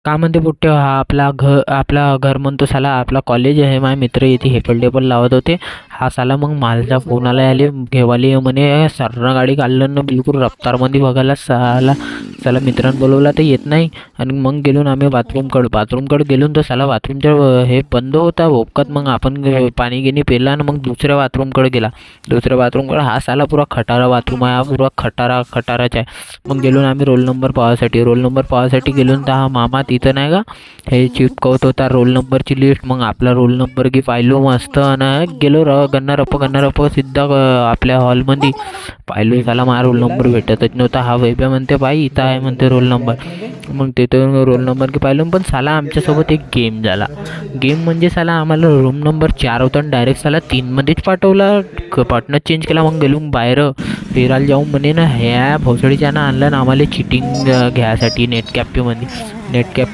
का म्हणते पोट्टे, हा आपला घर म्हणतो साला, आपला कॉलेज आहे. माझे मित्र इथे हेपल टेपल लावत होते. हा साला मग माझा फोन आला, आले घेवाली म्हणे सर्र गाडी काढलं ना बिलकुल रफ्तारमध्ये बघायला. साला साला मित्रांनी बोलवला तर येत नाही. आणि मग गेलो ना आम्ही बाथरूमकडे गेलो तर साला बाथरूमच्या हे बंद होता भोपकात. मग आपण पाणी गिनी पेला आणि मग दुसऱ्या बाथरूमकडे गेला. दुसऱ्या बाथरूमकडे हा साला पुरा खटारा बाथरूम आहे, हा पुरा खटाराच आहे. मग गेलो ना आम्ही रोल नंबर पाहायसाठी गेलो तर हा मामा तिथं नाही का हे चिपकवत होता रोल नंबरची लिस्ट. मग आपला रोल नंबर की पाहिलो मस्त आणि गेलो गन्नारप्प सिद्धा आपल्या हॉलमध्ये पाहिलो. साला माझा रोल नंबर भेटतच नव्हता. हा वैभ्या म्हणते बाई इथं आहे म्हणते रोल नंबर. मग तिथं रोल नंबर की पाहिलं, पण साला आमच्यासोबत एक गेम झाला. गेम म्हणजे साला आम्हाला रूम नंबर 4 होता आणि डायरेक्ट साला 3मध्येच पाठवला. पार्टनर चेंज केला. मग गेलो बाहेर फिरायला जाऊन म्हणे ना ह्या भोसडीच्या ना आणलं ना आम्हाला चिटिंग घ्यायसाठी नेट कॅफेमध्ये.